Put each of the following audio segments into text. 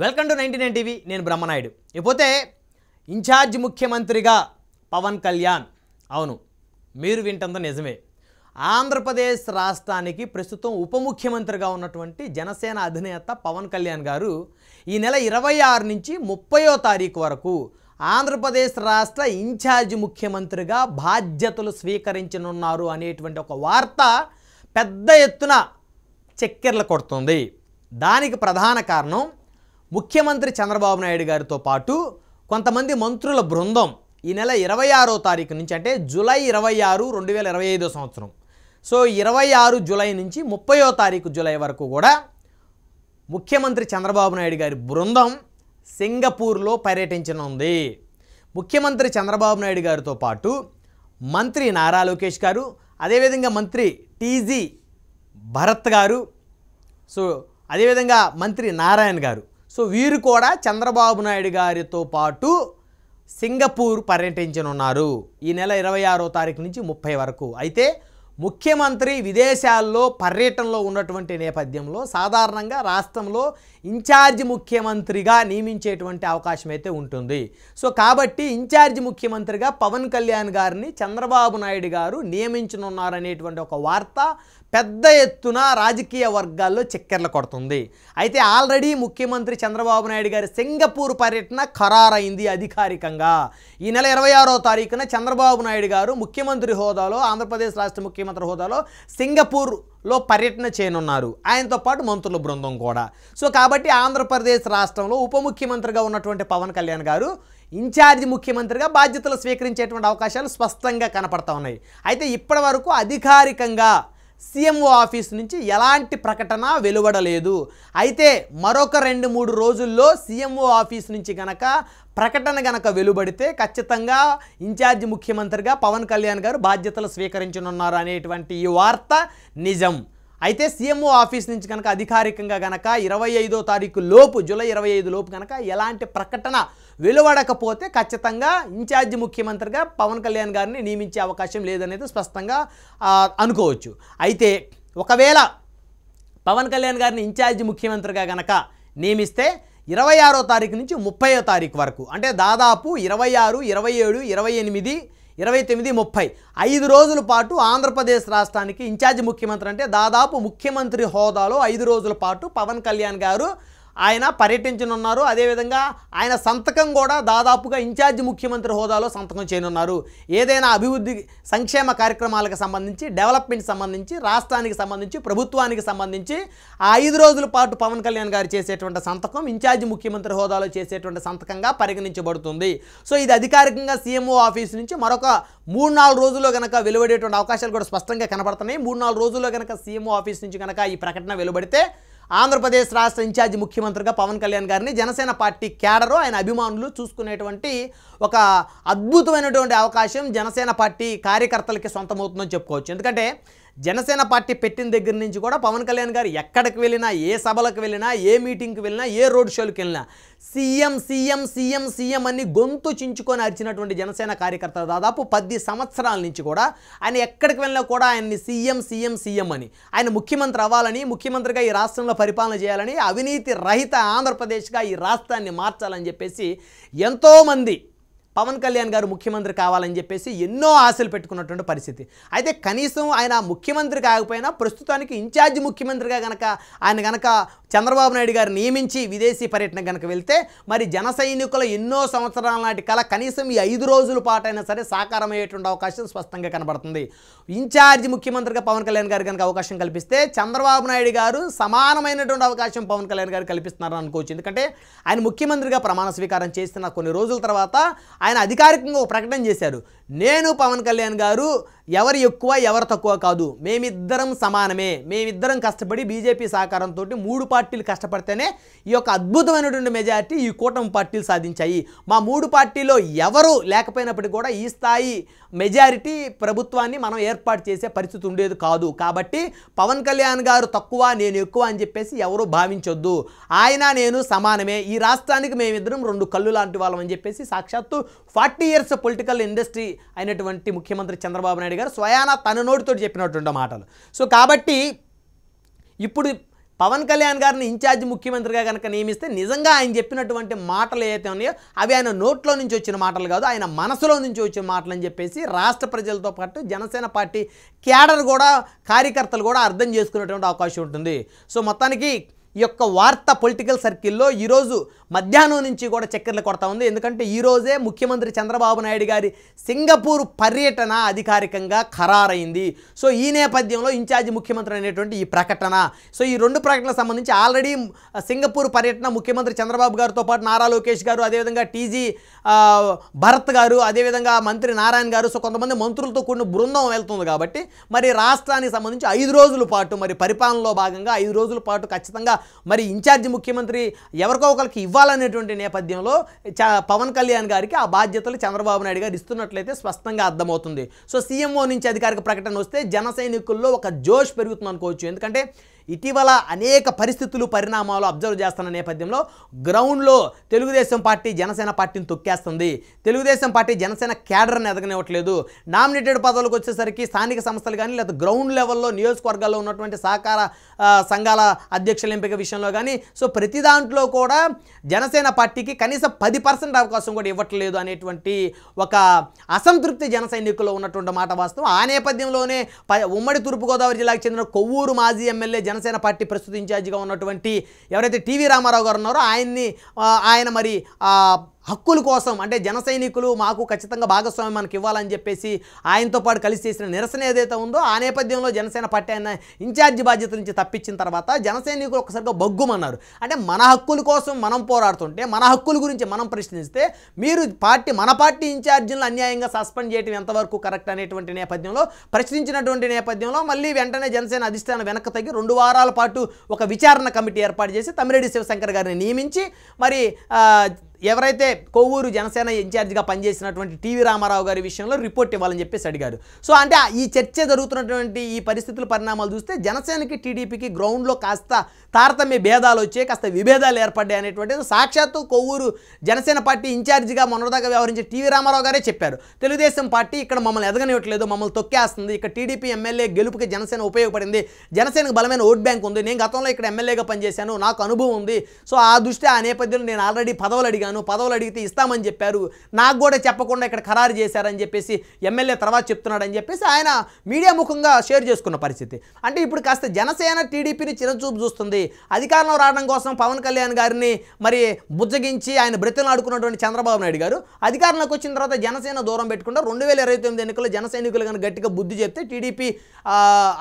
Welcome to 99 TV. నేను బ్రహ్మనాయుడు. ఇకపోతే incharge ముఖ్యమంత్రిగా పవన్ కళ్యాణ్. అవును, మీరు వింటుంది నిజమే. ఆంధ్రప్రదేశ్ రాష్ట్రానికి ప్రస్తుతం ఉప ముఖ్యమంత్రిగా ఉన్నటువంటి జనసేన అధినేత పవన్ కళ్యాణ్ గారు ఈ నెల 26 నుంచి 30వ తారీఖు వరకు ఆంధ్రప్రదేశ్ రాష్ట్ర ఇన్ఛార్జ్ ముఖ్యమంత్రిగా బాధ్యతలు స్వీకరించనున్నారు అనేటువంటి ఒక వార్త పెద్ద ఎత్తున చక్కెర్లు కొడుతుంది. దానికి ప్రధాన కారణం ముఖ్యమంత్రి చంద్రబాబు నాయుడు గారితో పాటు కొంతమంది మంత్రుల బృందం ఈ నెల 26వ తారీఖు నుంచి, అంటే జూలై 26, 2025 సంవత్సరం, సో 26 జూలై నుంచి 30వ తారీఖు జూలై వరకు కూడా ముఖ్యమంత్రి చంద్రబాబు నాయుడు గారి బృందం సింగపూర్లో పర్యటించనుంది. ముఖ్యమంత్రి చంద్రబాబు నాయుడు గారితో పాటు మంత్రి నారా లోకేష్ గారు, అదేవిధంగా మంత్రి టీజీ భరత్ గారు, సో అదేవిధంగా మంత్రి నారాయణ గారు, సో వీరు కూడా చంద్రబాబు నాయుడు గారితో పాటు సింగపూర్ పర్యటించనున్నారు ఈ నెల 26వ తారీఖు నుంచి 30 వరకు. అయితే ముఖ్యమంత్రి విదేశాల్లో పర్యటనలో ఉన్నటువంటి నేపథ్యంలో సాధారణంగా రాష్ట్రంలో ఇన్ఛార్జ్ ముఖ్యమంత్రిగా నియమించేటువంటి అవకాశం అయితే ఉంటుంది. సో కాబట్టి ఇన్ఛార్జ్ ముఖ్యమంత్రిగా పవన్ కళ్యాణ్ గారిని చంద్రబాబు నాయుడు గారు నియమించనున్నారనేటువంటి ఒక వార్త పెద్ద ఎత్తున రాజకీయ వర్గాల్లో చక్కెర్లు కొడుతుంది. అయితే ఆల్రెడీ ముఖ్యమంత్రి చంద్రబాబు నాయుడు గారి సింగపూర్ పర్యటన ఖరారైంది అధికారికంగా. ఈ నెల 26వ తారీఖున చంద్రబాబు నాయుడు గారు ముఖ్యమంత్రి హోదాలో, ఆంధ్రప్రదేశ్ రాష్ట్ర ముఖ్యమంత్రి హోదాలో సింగపూర్లో పర్యటన చేయనున్నారు, ఆయనతో పాటు మంత్రుల బృందం కూడా. సో కాబట్టి ఆంధ్రప్రదేశ్ రాష్ట్రంలో ఉప ముఖ్యమంత్రిగా ఉన్నటువంటి పవన్ కళ్యాణ్ గారు ఇన్ఛార్జ్ ముఖ్యమంత్రిగా బాధ్యతలు స్వీకరించేటువంటి అవకాశాలు స్పష్టంగా కనపడతా ఉన్నాయి. అయితే ఇప్పటి వరకు అధికారికంగా సీఎంఓ ఆఫీస్ నుంచి ఎలాంటి ప్రకటన వెలువడలేదు. అయితే మరొక 2-3 రోజుల్లో సీఎంఓ ఆఫీస్ నుంచి గనక ప్రకటన గనక వెలువడితే ఖచ్చితంగా ఇన్ఛార్జ్ ముఖ్యమంత్రిగా పవన్ కళ్యాణ్ గారు బాధ్యతలు స్వీకరించనున్నారు అనేటువంటి ఈ వార్త నిజం. అయితే సీఎంఓ ఆఫీస్ నుంచి కనుక అధికారికంగా గనక 25వ తారీఖు లోపు, జూలై 25 లోపు కనుక ఎలాంటి ప్రకటన వెలువడకపోతే ఖచ్చితంగా ఇన్ఛార్జ్ ముఖ్యమంత్రిగా పవన్ కళ్యాణ్ గారిని నియమించే అవకాశం లేదనేది స్పష్టంగా అనుకోవచ్చు. అయితే ఒకవేళ పవన్ కళ్యాణ్ గారిని ఇన్ఛార్జ్ ముఖ్యమంత్రిగా గనక నియమిస్తే 26వ తారీఖు నుంచి 30వ తారీఖు వరకు, అంటే దాదాపు 26, 27, 28, 29, 30 5 రోజుల పాటు ఆంధ్రప్రదేశ్ రాష్ట్రానికి ఇన్ఛార్జ్ ముఖ్యమంత్రి, అంటే దాదాపు ముఖ్యమంత్రి హోదాలో 5 రోజుల పాటు పవన్ కళ్యాణ్ గారు ఆయన పర్యటించనున్నారు. అదేవిధంగా ఆయన సంతకం కూడా దాదాపుగా ఇన్ఛార్జ్ ముఖ్యమంత్రి హోదాలో సంతకం చేయనున్నారు. ఏదైనా అభివృద్ధి సంక్షేమ కార్యక్రమాలకు సంబంధించి, డెవలప్మెంట్ సంబంధించి, రాష్ట్రానికి సంబంధించి, ప్రభుత్వానికి సంబంధించి ఆ 5 రోజుల పాటు పవన్ కళ్యాణ్ గారు చేసేటువంటి సంతకం ఇన్ఛార్జ్ ముఖ్యమంత్రి హోదాలో చేసేటువంటి సంతకంగా పరిగణించబడుతుంది. సో ఇది అధికారికంగా సీఎంఓ ఆఫీస్ నుంచి మరొక 3-4 రోజుల్లో కనుక వెలువడేటువంటి అవకాశాలు కూడా స్పష్టంగా కనబడుతున్నాయి. 3-4 రోజుల్లో కనుక సీఎంఓ ఆఫీస్ నుంచి కనుక ఈ ప్రకటన వెలువడితే ఆంధ్రప్రదేశ్ రాష్ట్ర ఇన్ఛార్జ్ ముఖ్యమంత్రిగా పవన్ కళ్యాణ్ గారిని జనసేన పార్టీ క్యాడరు, ఆయన అభిమానులు చూసుకునేటువంటి ఒక అద్భుతమైనటువంటి అవకాశం జనసేన పార్టీ కార్యకర్తలకి సొంతమవుతుందని చెప్పుకోవచ్చు. ఎందుకంటే జనసేన పార్టీ పెట్టిన దగ్గర నుంచి కూడా పవన్ కళ్యాణ్ గారు ఎక్కడికి వెళ్ళినా, ఏ సభలకు వెళ్ళినా, ఏ మీటింగ్కి వెళ్ళినా, ఏ రోడ్ షోలకు వెళ్ళినా సీఎం సీఎం సీఎం సీఎం అని గొంతు చించుకొని అరిచినటువంటి జనసేన కార్యకర్తలు దాదాపు 10 సంవత్సరాల నుంచి కూడా ఆయన ఎక్కడికి వెళ్ళినా కూడా ఆయన్ని సీఎం సీఎం సీఎం అని, ఆయన ముఖ్యమంత్రి అవ్వాలని, ముఖ్యమంత్రిగా ఈ రాష్ట్రంలో పరిపాలన చేయాలని, అవినీతి రహిత ఆంధ్రప్రదేశ్గా ఈ రాష్ట్రాన్ని మార్చాలని చెప్పేసి ఎంతోమంది పవన్ కళ్యాణ్ గారు ముఖ్యమంత్రి కావాలని చెప్పేసి ఎన్నో ఆశలు పెట్టుకున్నటువంటి పరిస్థితి. అయితే కనీసం ఆయన ముఖ్యమంత్రి కాకపోయినా ప్రస్తుతానికి ఇన్ఛార్జ్ ముఖ్యమంత్రిగా ఆయన చంద్రబాబు నాయుడు గారు నియమించి విదేశీ పర్యటన కనుక వెళ్తే మరి జన సైనికుల ఎన్నో సంవత్సరాల నాటి కల కనీసం ఈ 5 రోజుల పాటైనా సరే సాకారమయ్యేటువంటి అవకాశం స్పష్టంగా కనబడుతుంది. ఇన్ఛార్జ్ ముఖ్యమంత్రిగా పవన్ కళ్యాణ్ గారు కనుక అవకాశం కల్పిస్తే చంద్రబాబు నాయుడు గారు సమానమైనటువంటి అవకాశం పవన్ కళ్యాణ్ గారు కల్పిస్తున్నారని అనుకోవచ్చు. ఎందుకంటే ఆయన ముఖ్యమంత్రిగా ప్రమాణ స్వీకారం చేస్తున్న కొన్ని రోజుల తర్వాత ఆయన అధికారికంగా ఒక ప్రకటన చేశారు. నేను పవన్ కళ్యాణ్ గారు ఎవరు ఎక్కువ ఎవరు తక్కువ కాదు, మేమిద్దరం సమానమే, మేమిద్దరం కష్టపడి బీజేపీ సహకారంతో 3 పార్టీలు కష్టపడితేనే ఈ యొక్క అద్భుతమైనటువంటి మెజారిటీ ఈ కూటమి పార్టీలు సాధించాయి. మా 3 పార్టీలో ఎవరు లేకపోయినప్పటికీ కూడా ఈ స్థాయి మెజారిటీ ప్రభుత్వాన్ని మనం ఏర్పాటు చేసే పరిస్థితి ఉండేది కాదు. కాబట్టి పవన్ కళ్యాణ్ గారు తక్కువ నేను ఎక్కువ అని చెప్పేసి ఎవరు భావించొద్దు, ఆయన నేను సమానమే, ఈ రాష్ట్రానికి మేమిద్దరం 2 కళ్ళు లాంటి వాళ్ళం అని చెప్పేసి సాక్షాత్తు 40 years పొలిటికల్ ఇండస్ట్రీ అయినటువంటి ముఖ్యమంత్రి చంద్రబాబు నాయుడు గారు స్వయానా తన నోటితో చెప్పినటువంటి మాటలు. సో కాబట్టి ఇప్పుడు పవన్ కళ్యాణ్ గారిని ఇన్ఛార్జ్ ముఖ్యమంత్రిగా కనుక నియమిస్తే నిజంగా ఆయన చెప్పినటువంటి మాటలు ఏవైతే ఉన్నాయో అవి ఆయన నోట్లో నుంచి వచ్చిన మాటలు కాదు, ఆయన మనసులో నుంచి వచ్చిన మాటలు అని చెప్పేసి రాష్ట్ర ప్రజలతో పాటు జనసేన పార్టీ క్యాడర్ కూడా, కార్యకర్తలు కూడా అర్థం చేసుకునేటువంటి అవకాశం ఉంటుంది. సో మొత్తానికి ఈ యొక్క వార్త పొలిటికల్ సర్కిల్లో ఈరోజు మధ్యాహ్నం నుంచి కూడా చక్కెర్లు కొడతా ఉంది. ఎందుకంటే ఈరోజే ముఖ్యమంత్రి చంద్రబాబు నాయుడు గారి సింగపూర్ పర్యటన అధికారికంగా ఖరారైంది. సో ఈ నేపథ్యంలో ఇన్ఛార్జి ముఖ్యమంత్రి అనేటువంటి ఈ ప్రకటన, సో ఈ రెండు ప్రకటనలకు సంబంధించి ఆల్రెడీ సింగపూర్ పర్యటన ముఖ్యమంత్రి చంద్రబాబు గారితో పాటు నారా లోకేష్ గారు, అదేవిధంగా టీజీ భరత్ గారు, అదేవిధంగా మంత్రి నారాయణ గారు, సో కొంతమంది మంత్రులతో కూడిన బృందం వెళ్తుంది. కాబట్టి మరి రాష్ట్రానికి సంబంధించి 5 రోజుల పాటు మరి పరిపాలనలో భాగంగా 5 రోజుల పాటు ఖచ్చితంగా మరి ఇన్ఛార్జి ముఖ్యమంత్రి ఎవరికో ఒకరికి ఇవ్వాలనేటువంటి నేపథ్యంలో పవన్ కళ్యాణ్ గారికి ఆ బాధ్యతలు చంద్రబాబు నాయుడు గారు ఇస్తున్నట్లయితే స్పష్టంగా అర్థమవుతుంది. సో సీఎంఓ నుంచి అధికారిక ప్రకటన వస్తే జన సైనికుల్లో ఒక జోష్ పెరుగుతుంది అనుకోవచ్చు. ఎందుకంటే ఇటీవల అనేక పరిస్థితులు, పరిణామాలు అబ్జర్వ్ చేస్తున్న నేపథ్యంలో గ్రౌండ్లో తెలుగుదేశం పార్టీ జనసేన పార్టీని తొక్కేస్తుంది. తెలుగుదేశం పార్టీ జనసేన క్యాడర్ని ఎదగనివ్వట్లేదు. నామినేటెడ్ పదవులకు వచ్చేసరికి స్థానిక సంస్థలు కానీ లేదా గ్రౌండ్ లెవెల్లో నియోజకవర్గాల్లో ఉన్నటువంటి సహకార సంఘాల అధ్యక్షుల ఎంపిక విషయంలో కానీ సో ప్రతి దాంట్లో కూడా జనసేన పార్టీకి కనీసం 10% అవకాశం కూడా ఇవ్వట్లేదు అనేటువంటి ఒక అసంతృప్తి జన సైనికుల్లో ఉన్నటువంటి మాట వాస్తవం. ఆ నేపథ్యంలోనే ఉమ్మడి తూర్పుగోదావరి జిల్లాకు చెందిన కొవ్వూరు మాజీ ఎమ్మెల్యే జనసేన పార్టీ ప్రస్తుత ఇన్ఛార్జిగా ఉన్నటువంటి ఎవరైతే టీవీ రామారావు గారు ఉన్నారో ఆయన మరి హక్కుల కోసం, అంటే జన సైనికులు మాకు ఖచ్చితంగా భాగస్వామ్యం మనకి ఇవ్వాలని చెప్పేసి ఆయనతో పాటు కలిసి చేసిన నిరసన ఏదైతే ఉందో ఆ నేపథ్యంలో జనసేన పార్టీ ఆయన ఇన్ఛార్జి బాధ్యత నుంచి తప్పించిన తర్వాత జన సైనికులు ఒక్కసారిగా బొగ్గుమన్నారు. అంటే మన హక్కుల కోసం మనం పోరాడుతుంటే, మన హక్కుల గురించి మనం ప్రశ్నిస్తే మీరు మన పార్టీ ఇన్ఛార్జీలను అన్యాయంగా సస్పెండ్ చేయడం ఎంతవరకు కరెక్ట్ అనేటువంటి నేపథ్యంలో ప్రశ్నించినటువంటి నేపథ్యంలో మళ్ళీ వెంటనే జనసేన అధిష్టానం వెనక్కి తగ్గి 2 వారాల పాటు ఒక విచారణ కమిటీ ఏర్పాటు చేసి తమ్మిరెడ్డి శివశంకర్ గారిని నియమించి మరి ఎవరైతే కొవ్వూరు జనసేన ఇన్ఛార్జిగా పనిచేసినటువంటి టీవీ రామారావు గారి విషయంలో రిపోర్ట్ ఇవ్వాలని చెప్పేసి అడిగారు. సో అంటే ఈ చర్చ జరుగుతున్నటువంటి ఈ పరిస్థితుల పరిణామాలు చూస్తే జనసేనకి టీడీపీకి గ్రౌండ్లో కాస్త తారతమ్య భేదాలు వచ్చాయి, కాస్త విభేదాలు ఏర్పడ్డాయి అనేటువంటిది సాక్షాత్తు కొవ్వూరు జనసేన పార్టీ ఇన్ఛార్జిగా మొన్నదాకా వ్యవహరించే టీవీ రామారావు గారే చెప్పారు. తెలుగుదేశం పార్టీ ఇక్కడ మమ్మల్ని ఎదగనివ్వట్లేదు, మమ్మల్ని తొక్కేస్తుంది, ఇక్కడ టీడీపీ ఎమ్మెల్యే గెలుపుకి జనసేన ఉపయోగపడింది, జనసేనకు బలమైన ఓట్ బ్యాంక్ ఉంది, నేను గతంలో ఇక్కడ ఎమ్మెల్యేగా పనిచేశాను, నాకు అనుభవం ఉంది, సో ఆ దృష్టి ఆ నేపథ్యంలో నేను ఆల్రెడీ పదవులు అడిగితే ఇస్తామని చెప్పారు, నాకు కూడా చెప్పకుండా ఇక్కడ ఖరారు చేశారని చెప్పేసి ఎమ్మెల్యే తర్వాత చెప్తున్నాడని చెప్పేసి ఆయన మీడియా ముఖంగా షేర్ చేసుకున్న పరిస్థితి. అంటే ఇప్పుడు కాస్త జనసేన టీడీపీని చిన్నచూపు చూస్తుంది. అధికారంలో రావడం కోసం పవన్ కళ్యాణ్ గారిని మరి బుజ్జగించి ఆయన బ్రతిలాడుకున్నటువంటి చంద్రబాబు నాయుడు గారు అధికారంలోకి వచ్చిన తర్వాత జనసేన దూరం పెట్టుకుంటూ 2029 ఎన్నికల్లో జన సైనికులు కానీ గట్టిగా బుద్ధి చెప్తే టీడీపీ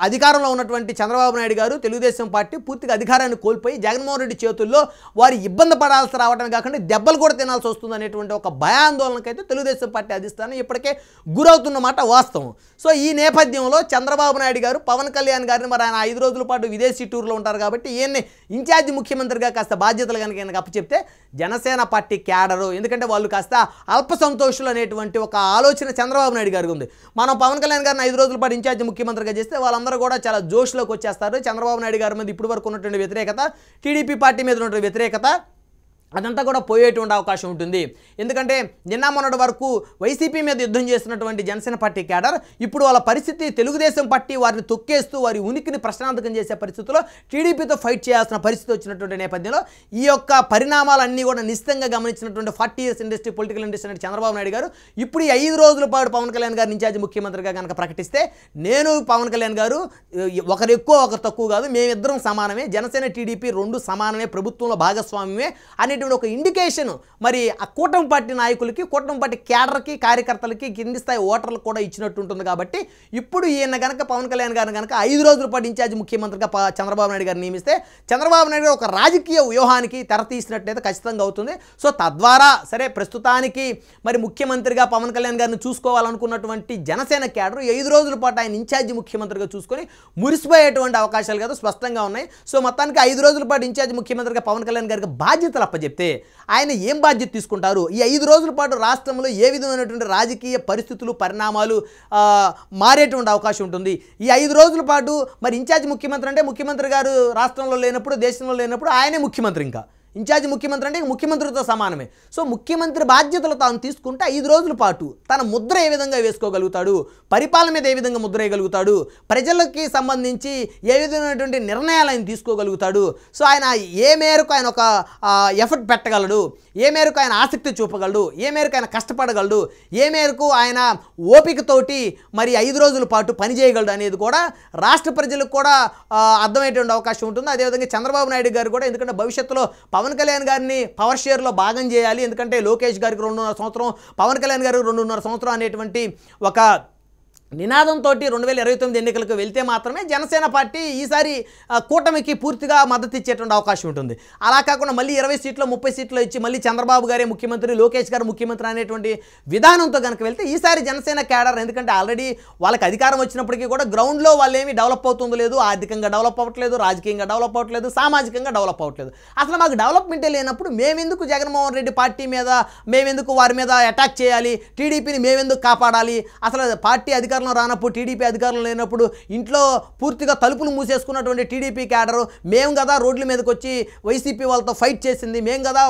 అధికారంలో ఉన్నటువంటి చంద్రబాబు నాయుడు గారు తెలుగుదేశం పార్టీ పూర్తిగా అధికారాన్ని కోల్పోయి జగన్మోహన్ రెడ్డి చేతుల్లో వారు ఇబ్బంది పడాల్సి రావడమే కాకుండా దెబ్బలు కూడా తినాల్సి వస్తుంది అనేటువంటి ఒక భయాందోళనకైతే తెలుగుదేశం పార్టీ అధిష్టానం ఇప్పటికే గురవుతున్నమాట వాస్తవం. సో ఈ నేపథ్యంలో చంద్రబాబు నాయుడు గారు పవన్ కళ్యాణ్ గారిని మరి ఆయన 5 రోజుల పాటు విదేశీ టూర్లో ఉంటారు కాబట్టి ఈయన్ని ఇన్ఛార్జి ముఖ్యమంత్రిగా కాస్త బాధ్యతలు కనుక ఈయనకు అప్పచెప్తే జనసేన పార్టీ క్యాడరు, ఎందుకంటే వాళ్ళు కాస్త అల్ప సంతోషులు అనేటువంటి ఒక ఆలోచన చంద్రబాబు నాయుడు గారికి ఉంది. మనం పవన్ కళ్యాణ్ గారిని 5 రోజుల పాటు ఇన్ఛార్జి ముఖ్యమంత్రిగా చేస్తే వాళ్ళందరూ కూడా చాలా జోష్లోకి వచ్చేస్తారు. చంద్రబాబు నాయుడు గారి మీద ఇప్పటి వరకు ఉన్నటువంటి వ్యతిరేకత, టీడీపీ పార్టీ మీద ఉన్నటువంటి వ్యతిరేకత అదంతా కూడా పోయేటువంటి అవకాశం ఉంటుంది. ఎందుకంటే నిన్న మొన్నటి వరకు వైసీపీ మీద యుద్ధం చేస్తున్నటువంటి జనసేన పార్టీ క్యాడర్ ఇప్పుడు వాళ్ళ పరిస్థితి తెలుగుదేశం పార్టీ వారిని తొక్కేస్తూ వారి ఉనికిని ప్రశ్నార్థకం చేసే పరిస్థితుల్లో టీడీపీతో ఫైట్ చేయాల్సిన పరిస్థితి వచ్చినటువంటి నేపథ్యంలో ఈ యొక్క పరిణామాలన్నీ కూడా నిశ్చితంగా గమనించినటువంటి 40 years ఇండస్ట్రీ, పొలిటికల్ ఇండస్ట్రీ అంటే చంద్రబాబు నాయుడు గారు ఇప్పుడు ఈ 5 రోజుల పాటు పవన్ కళ్యాణ్ గారిని ఇన్ఛార్జి ముఖ్యమంత్రిగా కనుక ప్రకటిస్తే నేను పవన్ కళ్యాణ్ గారు ఒకరు ఎక్కువ ఒకరు తక్కువ కాదు, మేమిద్దరం సమానమే, జనసేన టీడీపీ 2 సమానమే, ప్రభుత్వంలో భాగస్వామ్యమే అనేటువంటి ఒక ఇండికేషన్ మరి ఆ కూటమి పార్టీ నాయకులకి, కూటమి పార్టీ క్యాడర్కి, కార్యకర్తలకి, కింది స్థాయి ఓటర్లకు కూడా ఇచ్చినట్టు ఉంటుంది. కాబట్టి ఇప్పుడు ఈయన కనుక పవన్ కళ్యాణ్ గారిని కనుక 5 రోజుల పాటు ఇన్ఛార్జి ముఖ్యమంత్రిగా చంద్రబాబు నాయుడు గారిని నియమిస్తే చంద్రబాబు నాయుడు గారు ఒక రాజకీయ వ్యూహానికి తెరతీసినట్టయితే ఖచ్చితంగా అవుతుంది. సో తద్వారా సరే ప్రస్తుతానికి మరి ముఖ్యమంత్రిగా పవన్ కళ్యాణ్ గారిని చూసుకోవాలనుకున్నటువంటి జనసేన క్యాడర్ 5 రోజుల పాటు ఆయన ఇన్ఛార్జి ముఖ్యమంత్రిగా చూసుకొని మురిసిపోయేటువంటి అవకాశాలు కదా స్పష్టంగా ఉన్నాయి. సో మొత్తానికి 5 రోజుల పాటు ఇన్ఛార్జి ముఖ్యమంత్రిగా పవన్ కళ్యాణ్ గారికి బాధ్యతలు అప్పచెప్తే ఆయన ఏం బాధ్యత తీసుకుంటారు? ఈ 5 రోజుల పాటు రాష్ట్రంలో ఏ విధమైనటువంటి రాజకీయ పరిస్థితులు, పరిణామాలు మారేటువంటి అవకాశం ఉంటుంది? ఈ 5 రోజుల పాటు మరి ఇన్ఛార్జ్ ముఖ్యమంత్రి అంటే ముఖ్యమంత్రి గారు రాష్ట్రంలో లేనప్పుడు, దేశంలో లేనప్పుడు ఆయనే ముఖ్యమంత్రి. ఇన్ఛార్జ్ ముఖ్యమంత్రి అంటే ముఖ్యమంత్రితో సమానమే. సో ముఖ్యమంత్రి బాధ్యతలు తాను తీసుకుంటే 5 రోజుల పాటు తన ముద్ర ఏ విధంగా వేసుకోగలుగుతాడు, పరిపాలన మీద ఏ విధంగా ముద్ర వేయగలుగుతాడు, ప్రజలకి సంబంధించి ఏ విధమైనటువంటి నిర్ణయాలు ఆయన తీసుకోగలుగుతాడు, సో ఆయన ఏ మేరకు ఆయన ఒక ఎఫర్ట్ పెట్టగలడు, ఏ మేరకు ఆయన ఆసక్తి చూపగలడు, ఏ మేరకు ఆయన కష్టపడగలడు, ఏ మేరకు ఆయన ఓపికతోటి మరి 5 రోజుల పాటు పనిచేయగలడు అనేది కూడా రాష్ట్ర ప్రజలకు కూడా అర్థమయ్యేటువంటి అవకాశం ఉంటుంది. అదేవిధంగా చంద్రబాబు నాయుడు గారు కూడా, ఎందుకంటే భవిష్యత్తులో పవన్ కళ్యాణ్ గారిని పవర్ షేర్లో భాగం చేయాలి, ఎందుకంటే లోకేష్ గారికి 2.5 సంవత్సరం, పవన్ కళ్యాణ్ గారికి 2.5 సంవత్సరం అనేటువంటి ఒక నినాదంతో 2029 ఎన్నికలకు వెళ్తే మాత్రమే జనసేన పార్టీ ఈసారి కూటమికి పూర్తిగా మద్దతు ఇచ్చేటువంటి అవకాశం ఉంటుంది. అలా కాకుండా మళ్ళీ 20 సీట్లు 30 సీట్లు ఇచ్చి మళ్ళీ చంద్రబాబు గారే ముఖ్యమంత్రి, లోకేష్ గారు ముఖ్యమంత్రి అనేటువంటి విధానంతో కనుక వెళ్తే ఈసారి జనసేన క్యాడర్, ఎందుకంటే ఆల్రెడీ వాళ్ళకి అధికారం వచ్చినప్పటికీ కూడా గ్రౌండ్లో వాళ్ళు ఏమీ డెవలప్ అవుతుందో లేదు, ఆర్థికంగా డెవలప్ అవ్వట్లేదు, రాజకీయంగా డెవలప్ అవ్వట్లేదు, సామాజికంగా డెవలప్ అవ్వట్లేదు. అసలు మాకు డెవలప్మెంటే లేనప్పుడు మేమెందుకు జగన్మోహన్ రెడ్డి పార్టీ మీద, మేమెందుకు వారి మీద అటాక్ చేయాలి, టీడీపీని మేమెందుకు కాపాడాలి, అసలు పార్టీ అధికారంలో రానప్పుడు, టీడీపీ అధికారంలో లేనప్పుడు ఇంట్లో పూర్తిగా తలుపులు మూసేసుకున్నటువంటి టీడీపీ క్యాడరు మేము కదా రోడ్ల మీదకి వచ్చి వైసీపీ వాళ్ళతో ఫైట్ చేసింది, మేము కదా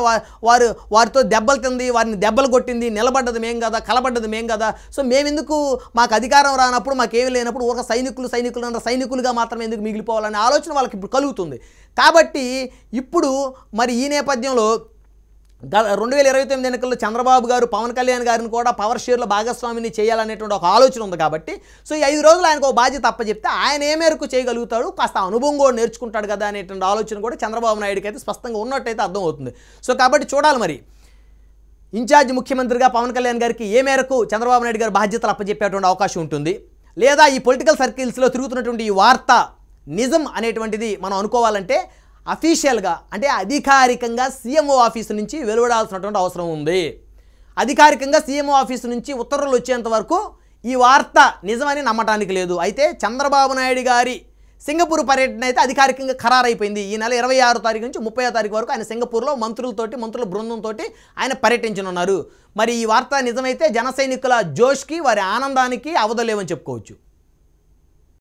వారితో దెబ్బలు తింది, వారిని దెబ్బలు కొట్టింది, నిలబడ్డది మేము కదా, కలబడ్డది మేము కదా, సో మేమెందుకు మాకు అధికారం రానప్పుడు, మాకేమీ లేనప్పుడు ఒక సైనికులుగా మాత్రమే ఎందుకు మిగిలిపోవాలనే ఆలోచన వాళ్ళకి ఇప్పుడు కలుగుతుంది. కాబట్టి ఇప్పుడు మరి ఈ నేపథ్యంలో 2029 ఎన్నికల్లో చంద్రబాబు గారు పవన్ కళ్యాణ్ గారిని కూడా పవర్ షేర్లో భాగస్వామిని చేయాలనేటువంటి ఒక ఆలోచన ఉంది. కాబట్టి సో ఈ 5 రోజులు ఆయనకు ఒక బాధ్యత అప్పచెప్తే ఆయన ఏ మేరకు చేయగలుగుతాడు, కాస్త అనుభవం కూడా నేర్చుకుంటాడు కదా అనేటువంటి ఆలోచన కూడా చంద్రబాబు నాయుడుకి అయితే స్పష్టంగా ఉన్నట్టయితే అర్థమవుతుంది. సో కాబట్టి చూడాలి మరి ఇన్ఛార్జ్ ముఖ్యమంత్రిగా పవన్ కళ్యాణ్ గారికి ఏ మేరకు చంద్రబాబు నాయుడు గారు బాధ్యతలు అప్పచెప్పేటువంటి అవకాశం ఉంటుంది, లేదా ఈ పొలిటికల్ సర్కిల్స్లో తిరుగుతున్నటువంటి ఈ వార్త నిజం అనేటువంటిది మనం అనుకోవాలంటే అఫీషియల్గా, అంటే అధికారికంగా సీఎంఓ ఆఫీసు నుంచి వెలువడాల్సినటువంటి అవసరం ఉంది. అధికారికంగా సీఎంఓ ఆఫీసు నుంచి ఉత్తర్వులు వచ్చేంత వరకు ఈ వార్త నిజమని నమ్మటానికి లేదు. అయితే చంద్రబాబు నాయుడు గారి సింగపూర్ పర్యటన అయితే అధికారికంగా ఖరారైపోయింది. ఈ నెల 26వ తారీఖు నుంచి 30వ తారీఖు వరకు ఆయన సింగపూర్లో మంత్రుల బృందంతో ఆయన పర్యటించనున్నారు. మరి ఈ వార్త నిజమైతే జన సైనికుల జోష్కి, వారి ఆనందానికి అవధలేమని చెప్పుకోవచ్చు.